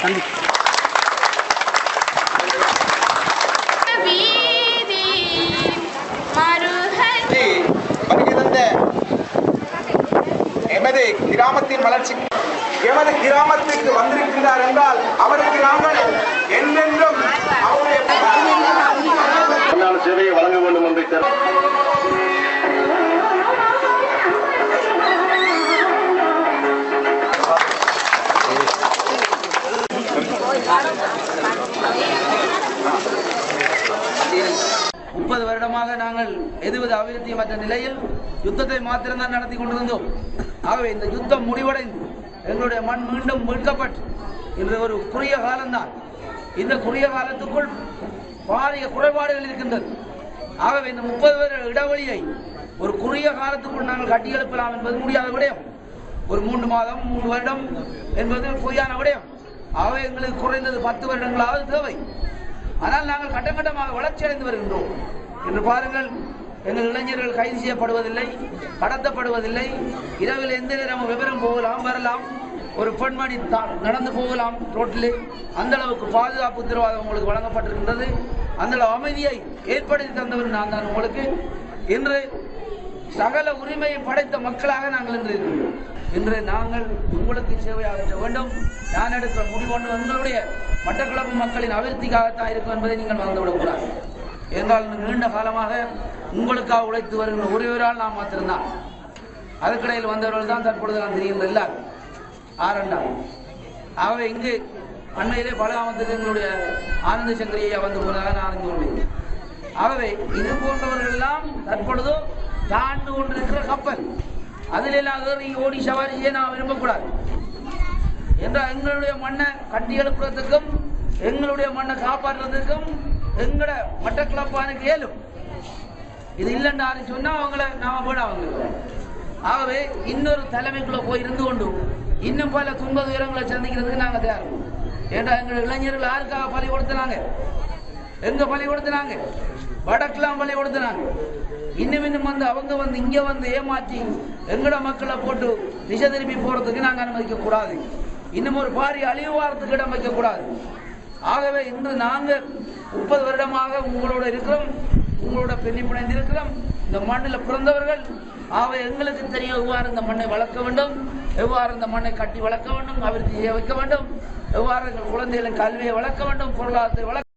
சந்திப்போம். எமது கிராமத்தின் வளர்ச்சி எமது கிராமத்திற்கு வந்திருக்கிறார் என்றால் அவருக்கு நாங்கள் என்றென்றும் அவருடைய சேவையை வழங்க வேண்டும் என்று வருடமாக நாங்கள் எதுவித அபிவிருத்தியமற்ற நிலையில் யுத்தத்தை மாத்திரம்தான் நடத்தி கொண்டிருந்தோம். ஆகவே இந்த யுத்தம் முடிவடைந்து எங்களுடைய மண் மீண்டும் மீட்கப்பட்டு இன்று ஒரு குறுகிய காலம்தான். இந்த குறுகிய காலத்துக்குள் பாரிய குறைபாடுகள் இருக்கின்றது. ஆகவே இந்த 30 வருட இடைவெளியை ஒரு குறுகிய காலத்துக்குள் நாங்கள் கட்டியெழுப்பலாம் என்பது முடியாத விடயம். ஒரு 3 மாதம் 3 வருடம் என்பது பொய்யான விடயம். ஆகவே எங்களுக்கு குறைந்தது 10 வருடங்களாவது தேவை. ஆனால் நாங்கள் கட்டமாக வளர்ச்சி அடைந்து வருகின்றோம். என்று பாருங்கள், எங்கள் இளைஞர்கள் கைது செய்யப்படுவதில்லை, கடத்தப்படுவதில்லை. இரவில் எந்த நேரமும் விவரம் போகலாம் வரலாம். ஒரு பெண்மணி நடந்து போகலாம் ரோட்டிலே. அந்த அளவுக்கு பாதுகாப்பு உத்தரவாதம் உங்களுக்கு வழங்கப்பட்டிருக்கின்றது. அந்த அளவு அமைதியை ஏற்படுத்தி தந்தவர் நான் தான் உங்களுக்கு. இன்று சகல உரிமையை படைத்த மக்களாக நாங்கள் இன்று இருக்கிறோம். இன்று நாங்கள் உங்களுக்கு சேவையாற்ற வேண்டும். நான் எடுக்கிற முடிவு ஒன்று எங்களுடைய மட்டக்களப்பு மக்களின் அபிவிருத்திக்காகத்தான் இருக்கும் என்பதை நீங்கள் மறந்துவிடக்கூடாது. என்றால் நீண்ட காலமாக உங்களுக்காக உழைத்து வருகின்ற ஒருவரால் நாம் மாத்திருந்தான். அதுக்கிடையில் வந்தவர்கள் தான் தற்பொழுது நான் தெரிகின்ற எல்லாரும் ஆரண்டாம். ஆகவே இங்கு அண்மையிலே பலகாமத்துக்கு எங்களுடைய ஆனந்த சங்கரியா வந்து போனதாக நான் அறிந்து கொண்டேன். ஆகவே இது போன்றவர்கள் எல்லாம் தற்பொழுது தாண்டு கொண்டிருக்கிற கப்பல் அதிலெல்லாம் ஏறி ஓடி சவாரி செய்ய நான் விரும்பக்கூடாது. என்றால் எங்களுடைய மண்ணை கட்டி எழுப்புறதுக்கும் எங்களுடைய மண்ணை காப்பாற்றுறதுக்கும் எங்கட மட்டக்களப்பானுக்கு ஏலும். இது இல்லைன்னு சொன்னா அவங்கள நாம போட அவங்க. ஆகவே இன்னொரு தலைமைக்குள்ள போய் இருந்து கொண்டு இன்னும் பல துன்ப துயரங்களை சந்திக்கிறதுக்கு நாங்கள் தயார். ஏன்னா எங்கள் இளைஞர்கள் யாருக்காக பலி கொடுத்தினாங்க? எங்க பலி கொடுத்தினாங்க? வடக்கெல்லாம் பலி கொடுத்தினாங்க. இன்னும் வந்து அவங்க வந்து இங்க வந்து ஏமாற்றி எங்கட மக்களை போட்டு திசை திருப்பி போறதுக்கு நாங்கள் அனுமதிக்க கூடாது. இன்னும் ஒரு பாரி அழிவு வாரத்துக்கு இடம் வைக்க கூடாது. ஆகவே இன்று நாங்கள் 30 வருடமாக உங்களோட இருக்கிறோம், உங்களோட பெண்ணி பிணைந்து இருக்கிறோம். இந்த மண்ணில் பிறந்தவர்கள். ஆகவே எங்களுக்கு தெரியும் எவ்வாறு இந்த மண்ணை வளர்க்க வேண்டும், எவ்வாறு இந்த மண்ணை கட்டி வளர்க்க வேண்டும், அபிவிருத்தி வைக்க வேண்டும், எவ்வாறு எங்கள் குழந்தைகளின் கல்வியை வளர்க்க வேண்டும், பொருளாதாரத்தை வளர்க்க